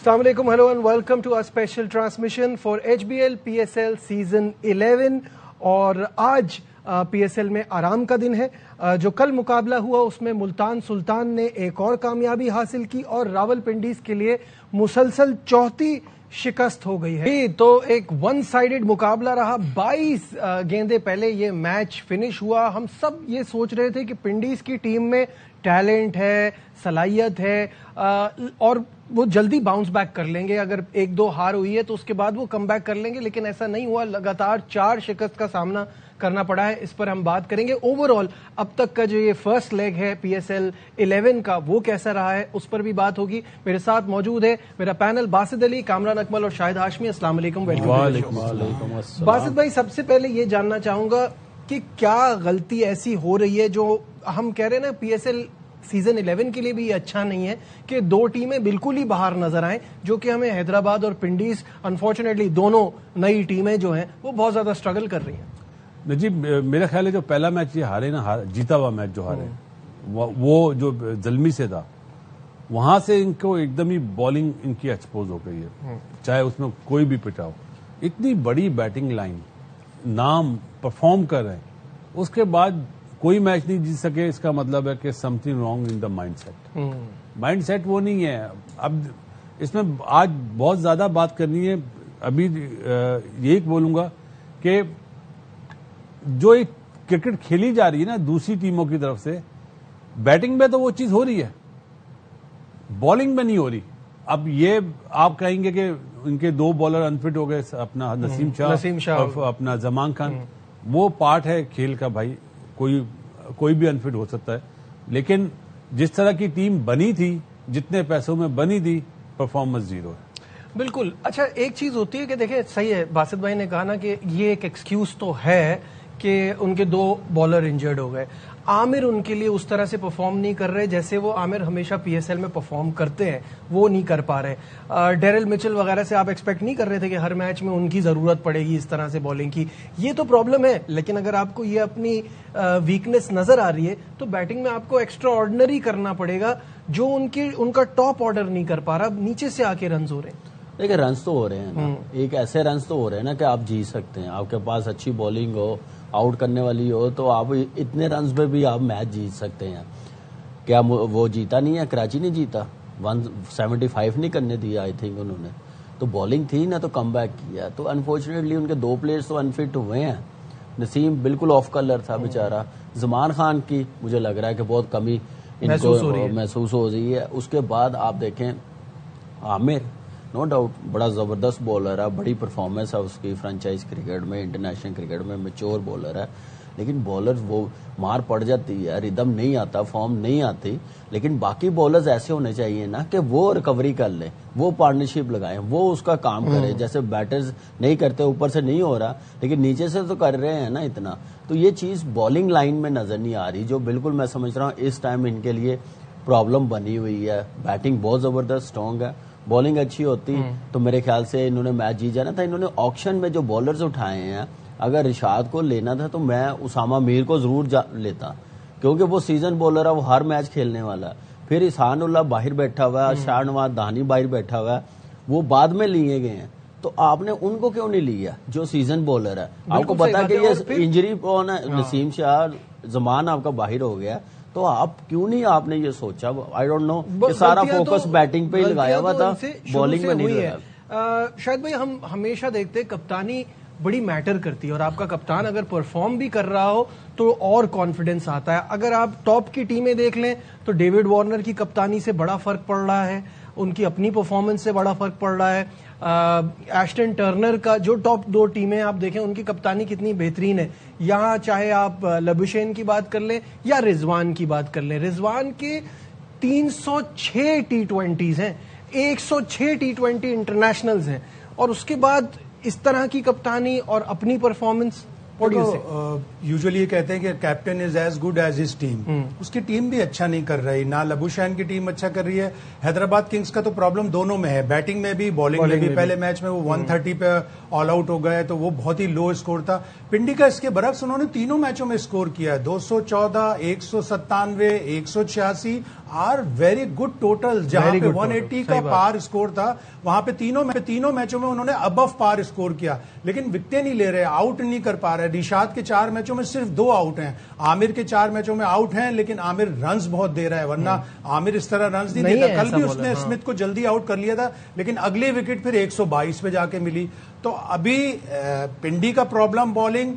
Assalamu alaikum, hello and welcome to our special transmission for HBL PSL Season 11 اور آج PSL میں آرام کا دن ہے. جو کل مقابلہ ہوا اس میں ملتان سلطان نے ایک اور کامیابی حاصل کی اور راولپنڈیز کے لیے مسلسل چوتھی شکست ہو گئی ہے. تو ایک ون سائیڈڈ مقابلہ رہا. 22 گیندیں پہلے یہ میچ فنش ہوا. ہم سب یہ سوچ رہے تھے کہ پنڈیز کی ٹیم میں ٹیلنٹ ہے, صلاحیت ہے اور وہ جلدی باؤنس بیک کر لیں گے. اگر ایک دو ہار ہوئی ہے تو اس کے بعد وہ کم بیک کر لیں گے, لیکن ایسا نہیں ہوا. لگاتار 4 شکست کا سامنا کرنا پڑا ہے. اس پر ہم بات کریں گے. اوور آل اب تک کا جو یہ فرسٹ لیگ ہے PSL 11 کا وہ کیسا رہا ہے اس پر بھی بات ہوگی. میرے ساتھ موجود ہے میرا پینل باسط علی, کامران اکمل اور شاہد ہاشمی. السلام علیکم. باسط بھائی, سب سے پہلے یہ جاننا چاہوں گا کہ کیا غلطی ایسی ہو رہی ہے جو ہم کہہ رہے ہیں نا PSL سیزن 11 کے لیے بھی یہ اچھا نہیں ہے کہ 2 ٹیمیں بالکل ہی باہر نظر آئیں, جو کہ ہمیں حیدرآباد اور پنڈیز انفارچونیٹلی دونوں نئی ٹیمیں جو ہیں وہ بہت زیادہ اسٹرگل کر رہی ہیں. نجیب, میرا خیال ہے جو پہلا میچ یہ ہارے نا, جیتا ہوا میچ جو ہارے وہ جو زلمی سے تھا, وہاں سے ان کو ایک دم ہی بالنگ ان کی ایکسپوز ہو گئی ہے, چاہے اس میں کوئی بھی پٹا ہو. اتنی بڑی بیٹنگ لائن, نام پرفارم کر رہے ہیں, اس کے بعد کوئی میچ نہیں جیت سکے. اس کا مطلب ہے کہ something wrong in the mindset. Mindset وہ نہیں ہے. اب اس میں آج بہت زیادہ بات کرنی ہے. ابھی یہی بولوں گا کہ جو ایک کرکٹ کھیلی جا رہی ہے نا دوسری ٹیموں کی طرف سے, بیٹنگ میں تو وہ چیز ہو رہی ہے, بالنگ میں نہیں ہو رہی. اب یہ آپ کہیں گے کہ ان کے 2 بالر انفٹ ہو گئے, اپنا نسیم شاہ اور اپنا زمان خان. وہ پارٹ ہے کھیل کا بھائی, کوئی بھی انفٹ ہو سکتا ہے. لیکن جس طرح کی ٹیم بنی تھی, جتنے پیسوں میں بنی تھی, پرفارمنس 0 ہے. بالکل. اچھا, ایک چیز ہوتی ہے کہ دیکھیں, صحیح ہے باسط بھائی نے کہا نا کہ یہ ایک ایکسکیوز تو ہے کہ ان کے 2 بالر انجرڈ ہو گئے. عامر ان کے لیے اس طرح سے پرفارم نہیں کر رہے جیسے وہ عامر ہمیشہ PSL میں پرفارم کرتے ہیں, وہ نہیں کر پا رہے. ڈیرل مچل وغیرہ سے آپ ایکسپیکٹ نہیں کر رہے تھے کہ ہر میچ میں ان کی ضرورت پڑے گی اس طرح سے بالنگ کی. یہ تو پرابلم ہے, لیکن اگر آپ کو یہ اپنی ویکنس نظر آ رہی ہے تو بیٹنگ میں آپ کو ایکسٹرا آرڈنری کرنا پڑے گا, جو ان کا ٹاپ آرڈر نہیں کر پا رہا. نیچے سے آ کے رنز ہو رہے ہیں. دیکھیں, رنز تو ہو رہے ہیں نا, ایک ایسے رنز تو ہو رہے ہیں نا کہ آپ جیت سکتے ہیں. آپ کے پاس اچھی بالنگ ہو, آؤٹ کرنے والی ہو, تو آپ اتنے رنز پہ بھی آپ میچ جیت سکتے ہیں. کیا وہ جیتا نہیں ہے؟ کراچی نہیں جیتا, 175 نہیں کرنے دیا آئی تھنک انہوں نے. تو بالنگ تھی نا, تو کم بیک کیا. تو انفارچونیٹلی ان کے 2 پلیئرز تو انفٹ ہوئے ہیں. نسیم بالکل آف کلر تھا بیچارہ. زمان خان کی مجھے لگ رہا ہے کہ بہت کمی ان کو محسوس ہو رہی ہے. اس کے بعد آپ دیکھیں عامر, نو ڈاؤٹ بڑا زبردست بولر ہے, بڑی پرفارمنس ہے اس کی فرنچائز کرکٹ میں, انٹرنیشنل کرکٹ میں میچور بولر ہے. لیکن بولر وہ مار پڑ جاتی ہے, ردم نہیں آتا, فارم نہیں آتی. لیکن باقی بولرز ایسے ہونے چاہیے نا کہ وہ ریکوری کر لیں, وہ پارٹنرشپ لگائیں, وہ اس کا کام کرے. جیسے بیٹرز نہیں کرتے, اوپر سے نہیں ہو رہا لیکن نیچے سے تو کر رہے ہیں نا اتنا. تو یہ چیز بالنگ لائن میں نظر نہیں آ رہی, جو بالکل میں سمجھ رہا ہوں اس ٹائم ان کے لیے پرابلم بنی ہوئی ہے. بیٹنگ بہت زبردست اسٹرانگ ہے, بالنگ اچھی ہوتی تو میرے خیال سے انہوں نے میچ جیت جانا تھا. انہوں نے آکشن میں جو بالرز اٹھائے ہیں, اگر رشاد کو لینا تھا تو میں اسامہ میر کو ضرور لیتا, کیونکہ وہ سیزن بالر ہے, وہ ہر میچ کھیلنے والا ہے. پھر احسان اللہ باہر بیٹھا ہوا ہے, شاہ نواز دہانی باہر بیٹھا ہوا ہے, وہ بعد میں لیے گئے ہیں. تو آپ نے ان کو کیوں نہیں لیا جو سیزن بالر ہے؟ آپ کو پتا کہ یہ انجری کون ہے, نسیم شاہ, زمان آپ کا باہر ہو گیا, تو آپ کیوں نہیں آپ نے یہ سوچا؟ آئی ڈونٹ نو کہ سارا فوکس بیٹنگ پہ ہی لگایا ہوا تھا, بالنگ میں نہیں لگایا. شاید بھائی, ہم ہمیشہ دیکھتے کپتانی بڑی میٹر کرتی ہے, اور آپ کا کپتان اگر پرفارم بھی کر رہا ہو تو اور کانفیڈنس آتا ہے. اگر آپ ٹاپ کی ٹیمیں دیکھ لیں تو ڈیوڈ وارنر کی کپتانی سے بڑا فرق پڑ رہا ہے, ان کی اپنی پرفارمنس سے بڑا فرق پڑ رہا ہے. ایشٹن ٹرنر کا جو ٹاپ 2 ٹیمیں آپ دیکھیں ان کی کپتانی کتنی بہترین ہے. یہاں چاہے آپ لبوشین کی بات کر لیں یا رضوان کی بات کر لیں, رضوان کے 306 T20s ہیں, 106 T20 انٹرنیشنلز ہیں, اور اس کے بعد اس طرح کی کپتانی اور اپنی پرفارمنس. یوزلی یہ کہتے ہیں کہ captain is as good as his team. اس کی ٹیم بھی اچھا نہیں کر رہی, نہ لبوشین کی ٹیم اچھا کر رہی ہے. حیدرآباد کنگز کا تو پرابلم دونوں میں ہے, بیٹنگ میں بھی بالنگ میں بھی. پہلے میچ میں وہ 130 پہ آل آؤٹ ہو گئے تو وہ بہت ہی لو اسکور تھا. پنڈی کا اس کے برعکس انہوں نے تینوں میچوں میں اسکور کیا ہے, 214, 197, 186 آر ویری گڈ ٹوٹل. جہاں پہ 180 کا پار اسکور تھا وہاں پہ تینوں میچوں میں انہوں نے ابو پار اسکور کیا, لیکن وکٹیں نہیں لے رہے, آؤٹ نہیں کر پا رہے. رشاد کے 4 میچوں میں صرف 2 آؤٹ ہیں, عامر کے 4 میچوں میں آؤٹ ہیں, لیکن عامر رنز بہت دے رہا ہے, ورنہ عامر اس طرح رنز نہیں دیتا. کل بھی اس نے اسمتھ کو جلدی آؤٹ کر لیا تھا, لیکن اگلی وکٹ پھر 122 پہ جا کے ملی. تو ابھی پنڈی کا پرابلم بالنگ,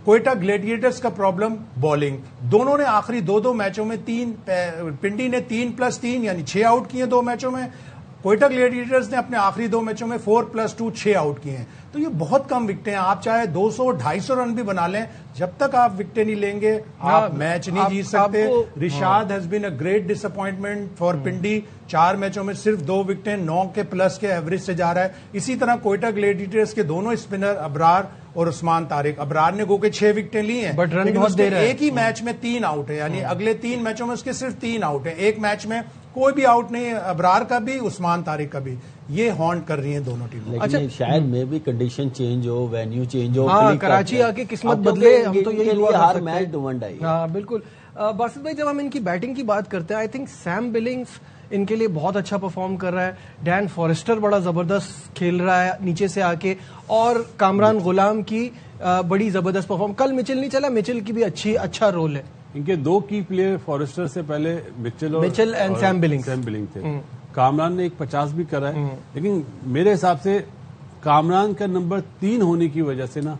کوئٹہ گلیڈیٹرز کا پرابلم بالنگ. دونوں نے آخری 2 میچوں میں پنڈی نے 3+3 یعنی 6 آؤٹ کیے 2 میچوں میں. کوئٹہ گلیڈیٹرز نے اپنے آخری 2 میچوں میں 4+2 6 آؤٹ کیے ہیں. تو یہ بہت کم وکٹیں ہیں. آپ چاہے 200-250 رن بھی بنا لیں, جب تک آپ وکٹیں نہیں لیں گے آپ میچ نہیں جیت سکتے. Rashad has been a great disappointment for Pindi. 4 میچوں میں صرف 2 وکٹیں, 9 کے پلس کے ایوریج سے جا رہا ہے. اسی طرح کوئٹہ گلیڈیٹرز کے دونوں اسپنر ابرار اور عثمان طارق. ابرار نے گو کے 6 وکٹیں لی ہیں, لیکن اس کے ایک ہی میچ میں 3 آؤٹ ہے, یعنی اگلے 3 میچوں میں اس کے صرف 3 آؤٹ ہیں. ایک میچ میں کوئی بھی آؤٹ نہیں ہے, ابرار کا بھی عثمان طارق کا بھی. یہ ہانٹ کر رہی ہیں دونوں ٹیمیں. لیکن شاید میں بھی کنڈیشن چینج ہو, وینیو چینج ہو, کراچی آ کے قسمت بدلے. ہم تو یہی ہر میچ ڈومنڈ آئی. ہاں بالکل. باسط بھائی, جب ہم ان کی بیٹنگ کی بات کرتے ہیں, آئی تھنک سیم بلنگز ان کے لیے بہت اچھا پرفارم کر رہا ہے. ڈین فارسٹر بڑا زبردست کھیل رہا ہے نیچے سے آ کے, اور کامران غلام کی بڑی زبردست پرفارم. کل مچل نہیں چلا, مچل کی بھی اچھا رول ہے. ان کے 2 کی پلیئر فارسٹر سے پہلے مچل اینڈ سیم بلنگ تھے. کامران نے ایک 50 بھی کرا ہے, لیکن میرے حساب سے کامران کا نمبر 3 ہونے کی وجہ سے نا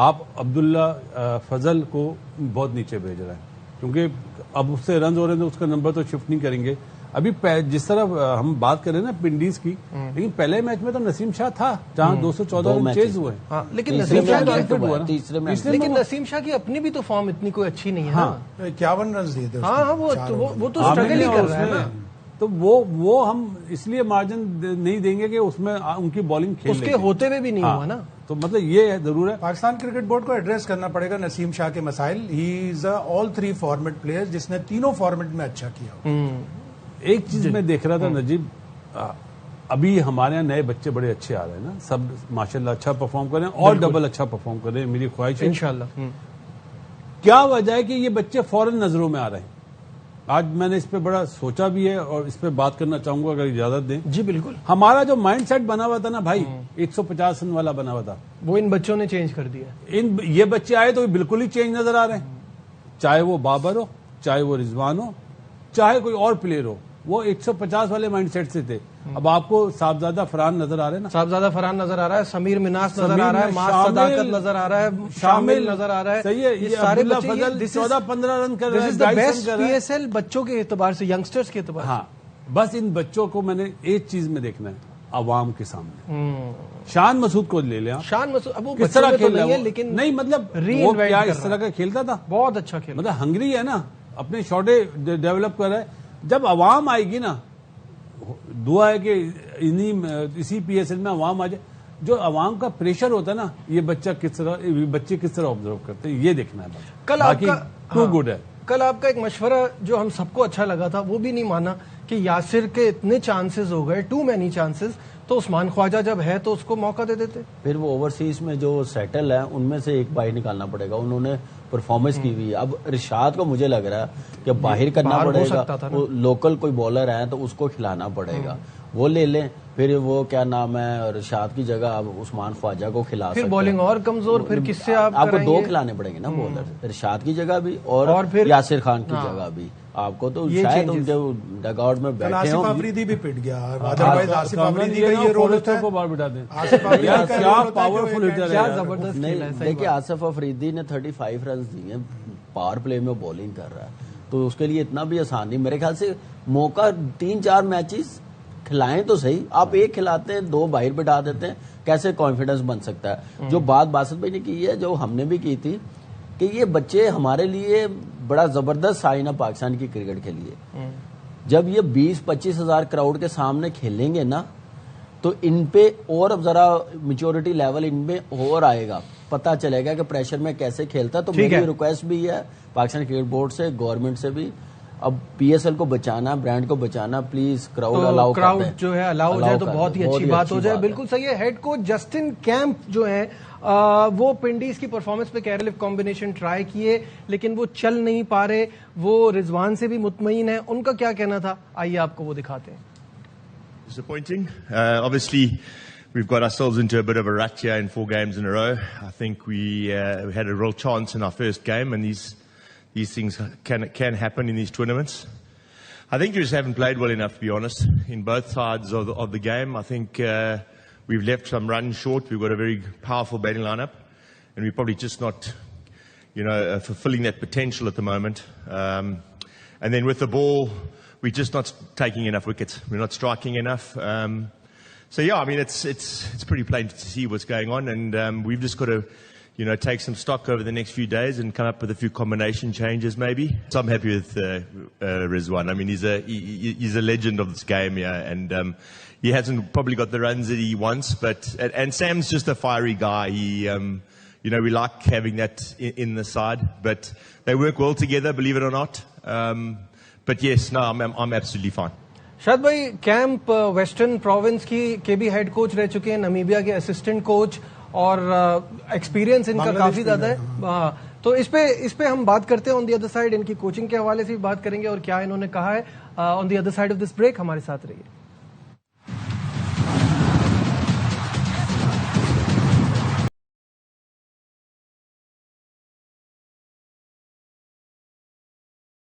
آپ عبداللہ فضل کو بہت نیچے بھیج رہے ہیں, کیونکہ اب اس سے رنز ہو رہے ہیں تو اس کا نمبر تو شفٹ نہیں کریں گے. ابھی جس طرح ہم بات کر رہے ہیں نا پنڈیز کی, لیکن پہلے میچ میں تو نسیم شاہ تھا جہاں 214 رن چیز ہوئے, لیکن نسیم شاہ کی اپنی بھی تو فارم اتنی کوئی اچھی نہیں ہے. 51 رنز دیے تھے. ہاں وہ تو اسٹرگل ہی کر رہا ہے نا. تو وہ ہم اس لیے مارجن نہیں دیں گے کہ اس میں ان کی بالنگ کھیل اس کے ہوتے ہوئے بھی نہیں ہوا نا. تو مطلب یہ ضرور ہے پاکستان کرکٹ بورڈ کو ایڈریس کرنا پڑے گا نسیم شاہ کے مسائل. ہی از آل 3 فارمیٹ پلیئر جس نے تینوں فارمیٹ میں اچھا کیا. ایک چیز میں دیکھ رہا تھا نجیب, ابھی ہمارے یہاں نئے بچے بڑے اچھے آ رہے ہیں نا, سب ماشاءاللہ اچھا پرفارم کر رہے ہیں اور ڈبل اچھا پرفارم کر رہے ہیں. میری خواہش ہے انشاءاللہ. کیا وجہ ہے کہ یہ بچے فوراً نظروں میں آ رہے ہیں؟ آج میں نے اس پہ بڑا سوچا بھی ہے اور اس پہ بات کرنا چاہوں گا اگر اجازت دیں. جی بالکل. ہمارا جو مائنڈ سیٹ بنا ہوا تھا نا بھائی, 150 رن والا بنا ہوا تھا, وہ ان بچوں نے چینج کر دیا. یہ بچے آئے تو بالکل ہی چینج نظر آ رہے ہیں, چاہے وہ بابر ہو, چاہے وہ رضوان ہو, چاہے کوئی اور پلیئر ہو. وہ 150 والے مائنڈ سیٹ سے تھے. اب آپ کو صاحبزادہ فرحان نظر آ رہے ہیں نا, صاحبزادہ فرحان نظر آ رہا ہے, سمیر مناس نظر آ رہا ہے, ماس صداقت نظر آ رہا ہے, شامل نظر آ رہا ہے. صحیح ہے. یہ سارے بچے 14-15 رن کر رہے ہیں. This is the best P S L بچوں کے اعتبار سے, ینگسٹرز کے اعتبار سے. ہاں, بس ان بچوں کو میں نے ایک چیز میں دیکھنا ہے, عوام کے سامنے. شان مسعود کو لے لیں. شان مسعود اب وہ کس طرح کھیل رہا ہے, لیکن نہیں مطلب وہ کیا اس طرح کا کھیلتا تھا, بہت اچھا کھیل, مطلب ہنگری ہے نا, اپنے شاٹیں ڈیولپ کر رہا ہے. جب عوام آئے گی نا, دعا ہے کہ اسی پی ایس ایل میں عوام آ جائے. جو عوام کا پریشر ہوتا ہے نا, یہ بچے کس طرح آبزرو کرتے ہیں, یہ دیکھنا ہے. کل باقی ٹو گڈ ہے. کل آپ کا ایک مشورہ جو ہم سب کو اچھا لگا تھا وہ بھی نہیں مانا کہ یاسر کے اتنے چانسز ہو گئے, ٹو مینی چانسز, تو عثمان خواجہ جب ہے تو اس کو موقع دے دیتے. پھر وہ اوورسیز میں جو سیٹل ہے ان میں سے ایک باہر نکالنا پڑے گا. انہوں نے پرفارمنس کی ہوئی. اب رشاد کو مجھے لگ رہا ہے کہ باہر کرنا پڑے گا, لوکل کوئی بولر ہے تو اس کو کھلانا پڑے گا, وہ لے لیں. پھر وہ کیا نام ہے, رشاد کی جگہ اب عثمان خواجہ کو کھلا سکتے ہیں. پھر بولنگ اور کمزور, پھر کس سے آپ کو 2 کھلانے پڑیں گے نا بولر, رشاد کی جگہ بھی اور پھر یاسر خان کی جگہ بھی. آپ کو تو شاید ان کے ڈگ آؤٹ میں بیٹھے آصف آفریدی بھی پٹ گیا. آصف آفریدی کا یہ رول ہوتا ہے کو بار بٹا دیں. کیا پاورفل ہٹر ہے, زبردست. دیکھیے آصف آفریدی نے 35 رنز دیے, پاور پلے میں بولنگ کر رہا ہے, تو اس کے لیے اتنا بھی آسان نہیں. میرے خیال سے موقع 3-4 میچز کھلائیں تو صحیح. آپ ایک کھلاتے ہیں, 2 باہر بٹھا دیتے ہیں, کیسے کانفیڈنس بن سکتا ہے؟ جو بات باسط بھائی نے کی ہے, جو ہم نے بھی کی تھی, کہ یہ بچے ہمارے لیے بڑا زبردست سائن ہے پاکستان کی کرکٹ کے لیے. جب یہ 20-25 ہزار کراؤڈ کے سامنے کھیلیں گے نا, تو ان پہ اور اب ذرا میچورٹی لیول ان میں اور آئے گا. پتا چلے گا کہ پریشر میں کیسے کھیلتا. تو میری ریکویسٹ بھی ہے پاکستان کرکٹ بورڈ سے, گورنمنٹ سے بھی, اب پی ایس ایل کو بچانا, برانڈ کو بچانا, پلیز کراؤڈ الاؤ کر دیں. جو ہے الاؤ ہو جائے تو بہت ہی اچھی بات ہو جائے. بالکل صحیح ہے. ہیڈ کوچ جسٹن کیمپ جو ہیں وہ پنڈیز کی پرفارمنس پہ کیرل کمبینیشن ٹرائی کیے لیکن وہ چل نہیں پا رہے. وہ رضوان سے بھی مطمئن ہیں, ان کا کیا کہنا تھا آئیے آپ کو وہ دکھاتے ہیں. Disappointing. Obviously, we've got ourselves into a bit of a rut here in 4 games in a row. I think we had a real chance in our first game, and these things can happen in these tournaments. I think we just haven't played well enough, to be honest, in both sides of the game. I think we've left some runs short. We've got a very powerful batting lineup, and we're probably just not, fulfilling that potential at the moment. And then with the ball, we're just not taking enough wickets. We're not striking enough. So yeah, I mean, it's pretty plain to see what's going on, and we've just got to, take some stock over the next few days and come up with a few combination changes maybe. So I'm happy with Rizwan. I mean, he's a legend of this game, yeah, and he hasn't probably got the runs that he wants, but and Sam's just a fiery guy. He we like having that in the side, but they work well together, believe it or not. But yes, no, I'm absolutely fine. شاہد بھائی, camp western province کے بھی head coach رہ چکے ہیں, Namibia کے assistant coach, اور experience ان کا کافی زیادہ ہے. تو اس پہ ہم بات کرتے ہیں آن دی ادر سائڈ. ان کی کوچنگ کے حوالے سے بھی بات کریں گے اور کیا انہوں نے کہا ہے on the other side of this break. ہمارے ساتھ رہیے.